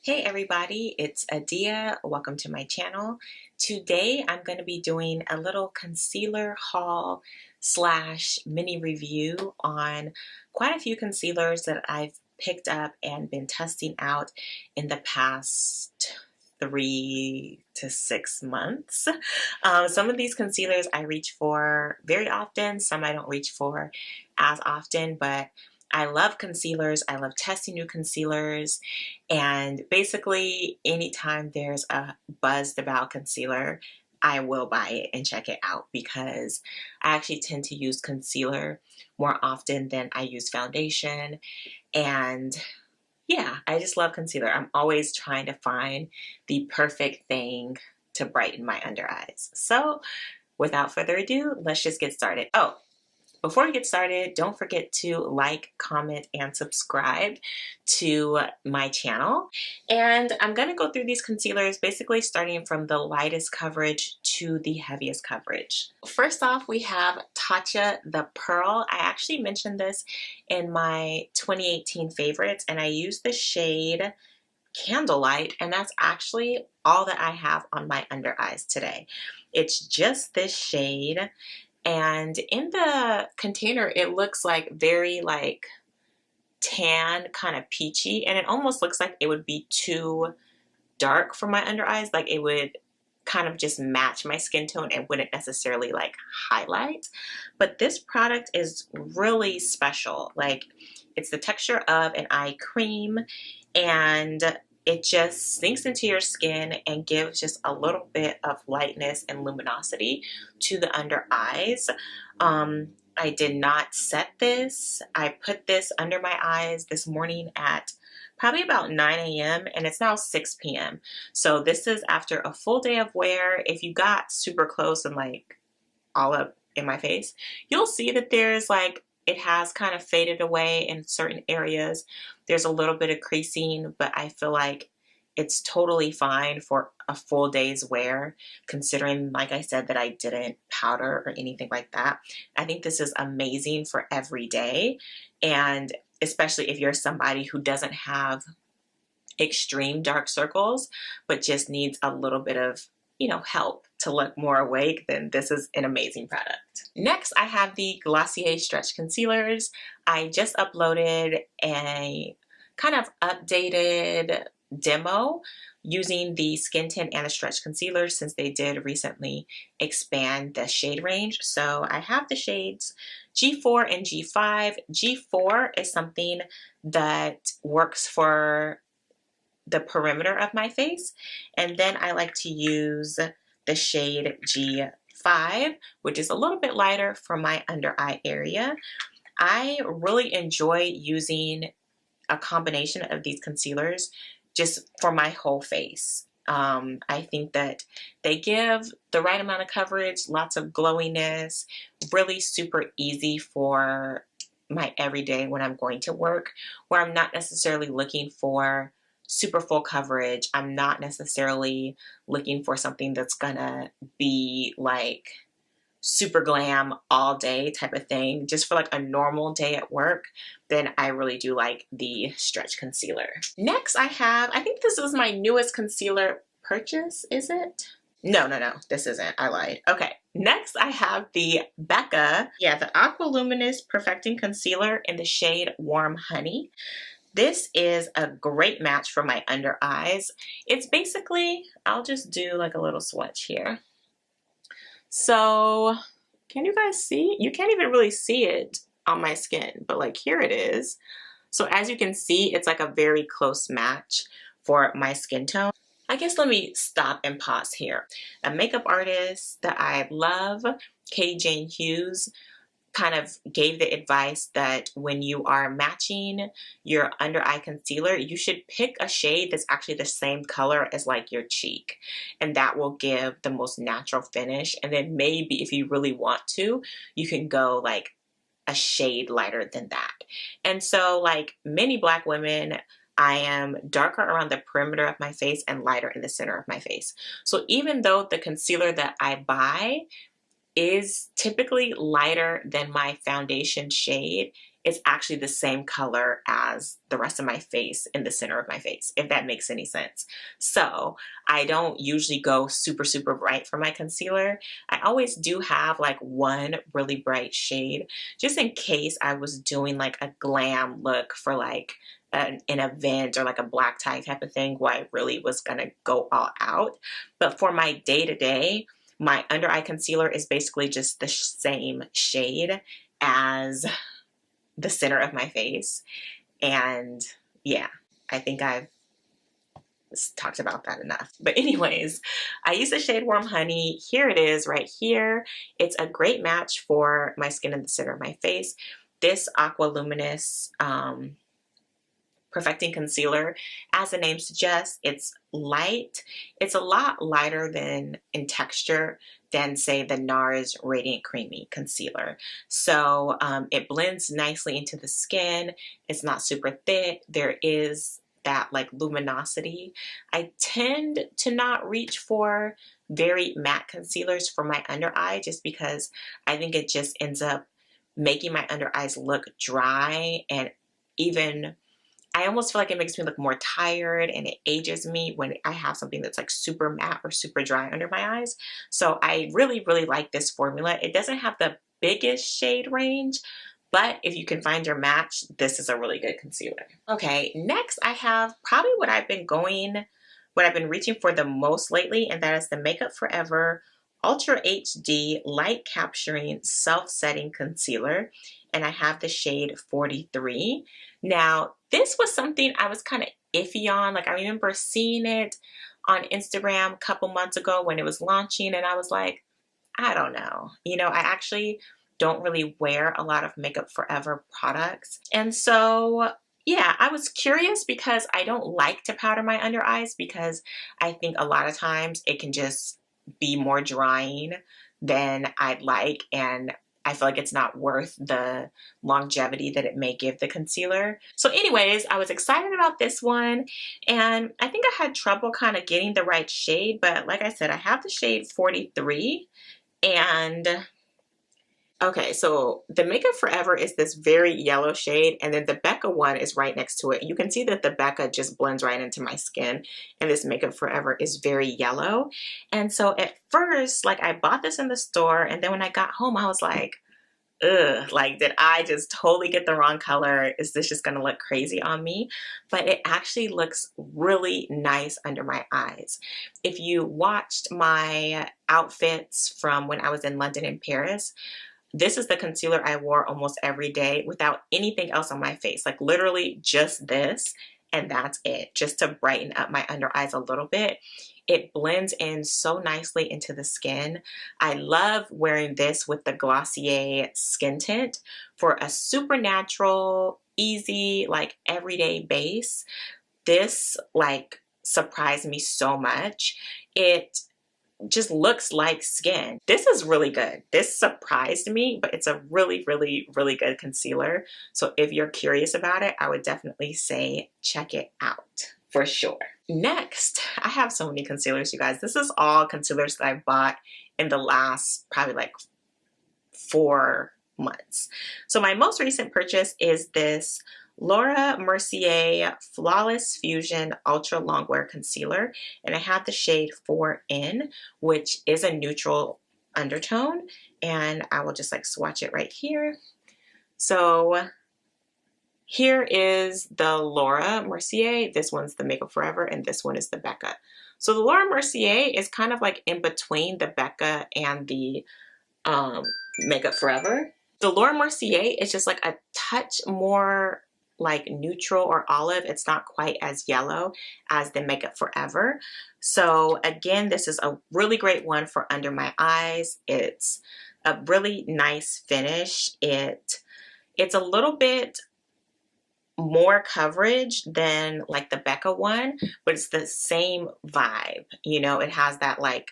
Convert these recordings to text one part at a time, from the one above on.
Hey everybody, it's ADIA. Welcome to my channel. Today I'm going to be doing a little concealer haul slash mini review on quite a few concealers that I've picked up and been testing out in the past 3 to 6 months. Some of these concealers I reach for very often, some I don't reach for as often, but I love concealers. I love testing new concealers, and basically anytime there's a buzzed about concealer, I will buy it and check it out because I actually tend to use concealer more often than I use foundation. And yeah, I just love concealer. I'm always trying to find the perfect thing to brighten my under eyes. So without further ado, let's just get started. Oh, before we get started, don't forget to like, comment, and subscribe to my channel. And I'm going to go through these concealers basically starting from the lightest coverage to the heaviest coverage. First off, we have Tatcha the Pearl. I actually mentioned this in my 2018 favorites, and I used the shade Candlelight, and that's actually all that I have on my under eyes today. It's just this shade. And in the container, it looks like very like tan, kind of peachy, and it almost looks like it would be too dark for my under eyes. Like it would kind of just match my skin tone and wouldn't necessarily like highlight. But this product is really special. Like it's the texture of an eye cream, and it just sinks into your skin and gives just a little bit of lightness and luminosity to the under eyes. I did not set this. I put this under my eyes this morning at probably about 9 a.m. and it's now 6 p.m. So this is after a full day of wear. If you got super close and like all up in my face, you'll see that there's like it has kind of faded away in certain areas. There's a little bit of creasing, but I feel like it's totally fine for a full day's wear, considering, like I said, that I didn't powder or anything like that. I think this is amazing for every day, and especially if you're somebody who doesn't have extreme dark circles, but just needs a little bit of, help to look more awake, then this is an amazing product. Next, I have the Glossier Stretch Concealers. I just uploaded a kind of updated demo using the Skin Tint and the Stretch Concealer since they did recently expand the shade range. So I have the shades G4 and G5. G4 is something that works for the perimeter of my face, and then I like to use the shade G5, which is a little bit lighter for my under eye area. I really enjoy using a combination of these concealers just for my whole face. I think that they give the right amount of coverage, lots of glowiness, really super easy for my everyday when I'm going to work, where I'm not necessarily looking for super full coverage. I'm not necessarily looking for something that's gonna be like super glam all day type of thing. Just for like a normal day at work, then I really do like the Stretch Concealer. Next I think this is my newest concealer purchase, is it? No, this isn't. I lied. Okay, next I have the Becca, the Aqua Luminous Perfecting Concealer in the shade Warm Honey. This is a great match for my under eyes. It's basically, I'll just do like a little swatch here. So, can you guys see? You can't even really see it on my skin, but like here it is. So as you can see, it's like a very close match for my skin tone. I guess let me stop and pause here. A makeup artist that I love, Katie Jane Hughes, kind of gave the advice that when you are matching your under eye concealer, you should pick a shade that's actually the same color as like your cheek, and that will give the most natural finish. And then maybe if you really want to, you can go like a shade lighter than that. And so like many Black women, I am darker around the perimeter of my face and lighter in the center of my face. So even though the concealer that I buy is typically lighter than my foundation shade, it's actually the same color as the rest of my face in the center of my face, if that makes any sense. So I don't usually go super, super bright for my concealer. I always do have like one really bright shade, just in case I was doing like a glam look for like an event or like a black tie type of thing where I really was gonna go all out. But for my day-to-day, my under eye concealer is basically just the same shade as the center of my face. And yeah, I think I've talked about that enough. But anyways, I use the shade Warm Honey. Here it is right here. It's a great match for my skin in the center of my face. This Aqua Luminous Perfecting Concealer, as the name suggests, it's light. It's a lot lighter than in texture than, say, the NARS Radiant Creamy Concealer. So it blends nicely into the skin. It's not super thick. There is that like luminosity. I tend to not reach for very matte concealers for my under eye just because I think it just ends up making my under eyes look dry, and even I almost feel like it makes me look more tired, and it ages me when I have something that's like super matte or super dry under my eyes. So I really, really like this formula. It doesn't have the biggest shade range, but if you can find your match, this is a really good concealer. Okay, next I have probably what I've been reaching for the most lately, and that is the Makeup Forever Ultra HD Light Capturing Self-Setting Concealer, and I have the shade 43. Now, this was something I was kind of iffy on. Like, I remember seeing it on Instagram a couple months ago when it was launching, and I was like, I don't know. You know, I actually don't really wear a lot of Makeup Forever products. And so, yeah, I was curious because I don't like to powder my under eyes because I think a lot of times it can just be more drying than I'd like, and I feel like it's not worth the longevity that it may give the concealer. So anyways, I was excited about this one, and I think I had trouble kind of getting the right shade, but like I said, I have the shade 43, and okay, so the Makeup Forever is this very yellow shade, and then the Becca one is right next to it. You can see that the Becca just blends right into my skin, and this Makeup Forever is very yellow. And so at first, like, I bought this in the store, and then when I got home, I was like, ugh, like, did I just totally get the wrong color? Is this just gonna look crazy on me? But it actually looks really nice under my eyes. If you watched my outfits from when I was in London and Paris, this is the concealer I wore almost every day without anything else on my face. Like, literally just this, and that's it, just to brighten up my under eyes a little bit. It blends in so nicely into the skin. I love wearing this with the Glossier Skin Tint for a super natural, easy, like everyday base. This like surprised me so much. It just looks like skin. This is really good. This surprised me, but it's a really, really, really good concealer. So if you're curious about it, I would definitely say check it out for sure. Next, I have so many concealers, you guys. This is all concealers that I bought in the last probably like 4 months. So my most recent purchase is this Laura Mercier Flawless Fusion Ultra Longwear Concealer, and I have the shade 4N, which is a neutral undertone, and I will just like swatch it right here. So here is the Laura Mercier. This one's the Makeup Forever, and this one is the Becca. So the Laura Mercier is kind of like in between the Becca and the Makeup Forever. The Laura Mercier is just like a touch more like neutral or olive. It's not quite as yellow as the Makeup Forever. So again, this is a really great one for under my eyes. It's a really nice finish. It's a little bit more coverage than like the Becca one, but it's the same vibe. You know, it has that like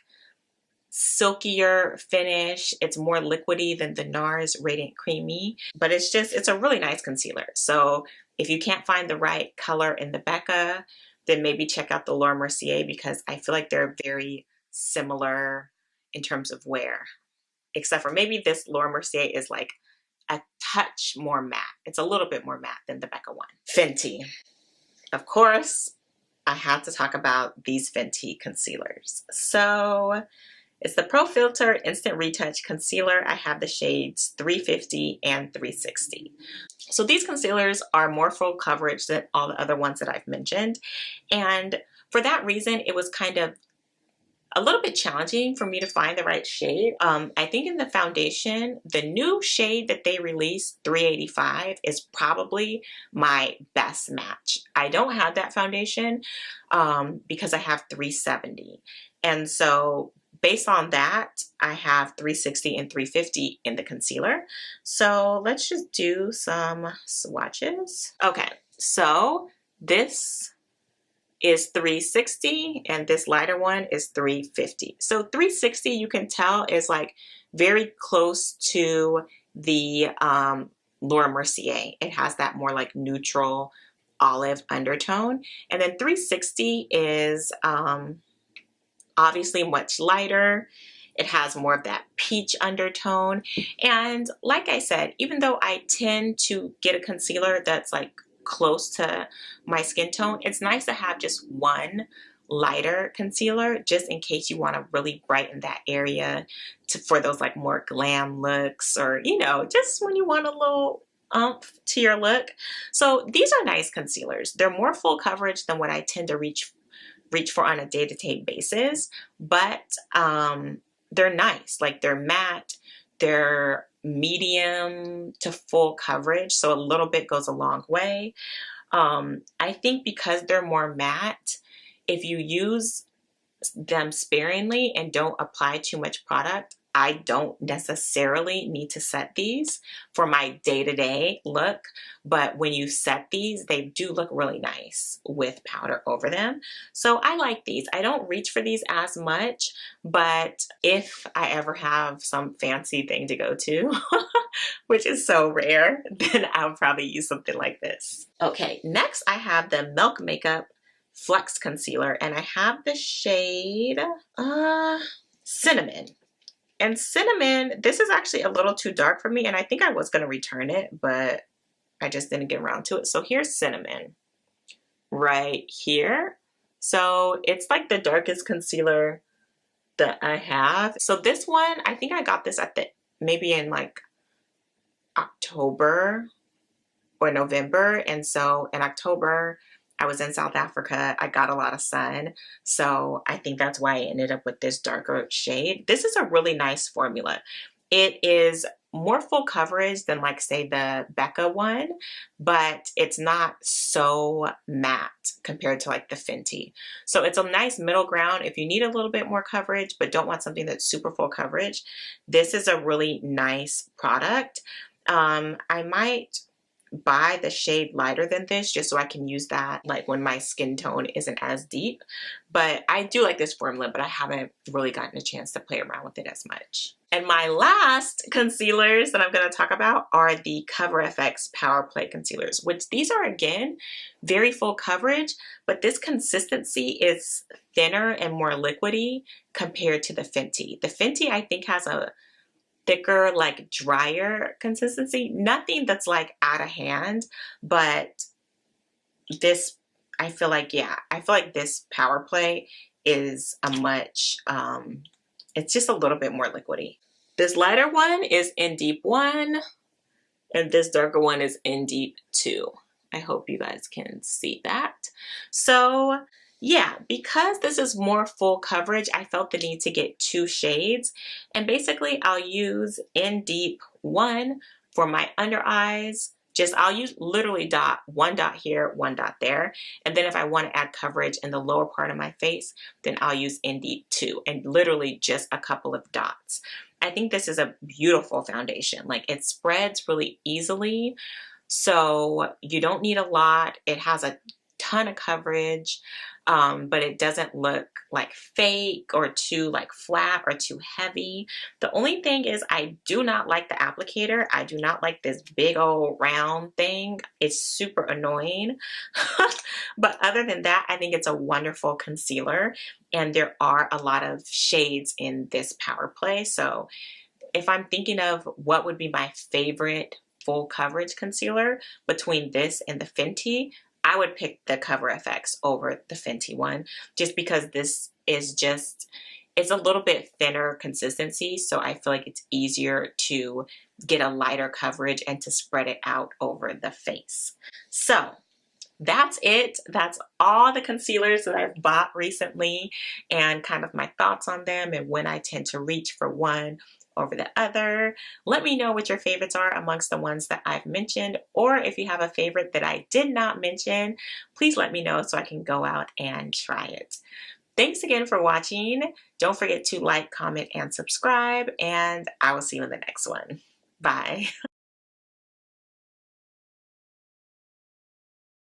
silkier finish. It's more liquidy than the NARS Radiant Creamy, but it's a really nice concealer. So if you can't find the right color in the Becca, then maybe check out the Laura Mercier, because I feel like they're very similar in terms of wear, except for maybe this Laura Mercier is like a touch more matte. It's a little bit more matte than the Becca one. Fenty. Of course, I have to talk about these Fenty concealers. So it's the Pro Filt'r Instant Retouch Concealer. I have the shades 350 and 360. So these concealers are more full coverage than all the other ones that I've mentioned. And for that reason, it was kind of a little bit challenging for me to find the right shade. I think in the foundation, the new shade that they released, 385, is probably my best match. I don't have that foundation because I have 370. And so based on that, I have 360 and 350 in the concealer. So let's just do some swatches. Okay, so this is 360 and this lighter one is 350. So 360, you can tell, is like very close to the Laura Mercier. It has that more like neutral olive undertone. And then 360 is obviously much lighter. It has more of that peach undertone. And like I said, even though I tend to get a concealer that's like close to my skin tone, it's nice to have just one lighter concealer just in case you want to really brighten that area for those like more glam looks, or you know, just when you want a little oomph to your look. So these are nice concealers. They're more full coverage than what I tend to reach for on a day-to-day basis, but they're nice. Like they're matte, they're medium to full coverage, so a little bit goes a long way. I think because they're more matte, if you use them sparingly and don't apply too much product, I don't necessarily need to set these for my day-to-day look, but when you set these, they do look really nice with powder over them. So I like these. I don't reach for these as much, but if I ever have some fancy thing to go to, which is so rare, then I'll probably use something like this. Okay, next I have the Milk Makeup Flex Concealer, and I have the shade Cinnamon. And Cinnamon, this is actually a little too dark for me, and I think I was going to return it, but I just didn't get around to it. So here's Cinnamon right here. So it's like the darkest concealer that I have. So this one, I think I got this at maybe in like October or November. And so in October, I was in South Africa. I got a lot of sun. So I think that's why I ended up with this darker shade. This is a really nice formula. It is more full coverage than like say the Becca one, but it's not so matte compared to like the Fenty. So it's a nice middle ground. If you need a little bit more coverage, but don't want something that's super full coverage, this is a really nice product. I might buy the shade lighter than this just so I can use that like when my skin tone isn't as deep. But I do like this formula, but I haven't really gotten a chance to play around with it as much. And my last concealers that I'm going to talk about are the Cover FX Power Play concealers, which these are again very full coverage, but this consistency is thinner and more liquidy compared to the Fenty. The Fenty I think has a thicker, like drier consistency. Nothing that's like out of hand, but this, I feel like, yeah, I feel like this Power Play is a much, it's just a little bit more liquidy. This lighter one is NDeep 1, and this darker one is NDeep 2. I hope you guys can see that. So yeah, because this is more full coverage, I felt the need to get 2 shades. And basically, I'll use NDeep 1 for my under eyes. I'll use literally one dot here, 1 dot there. And then if I want to add coverage in the lower part of my face, then I'll use NDeep 2 and literally just a couple of dots. I think this is a beautiful foundation. Like it spreads really easily. So you don't need a lot. It has a ton of coverage. But it doesn't look like fake or too like flat or too heavy. The only thing is I do not like the applicator. I do not like this big old round thing. It's super annoying. But other than that, I think it's a wonderful concealer, and there are a lot of shades in this Power Play. So if I'm thinking of what would be my favorite full coverage concealer between this and the Fenty, I would pick the Cover FX over the Fenty one, just because this is just, it's a little bit thinner consistency, so I feel like it's easier to get a lighter coverage and to spread it out over the face. So that's it. That's all the concealers that I've bought recently and kind of my thoughts on them and when I tend to reach for one over the other. Let me know what your favorites are amongst the ones that I've mentioned, or if you have a favorite that I did not mention, please let me know so I can go out and try it. Thanks again for watching. Don't forget to like, comment, and subscribe, and I will see you in the next one. Bye.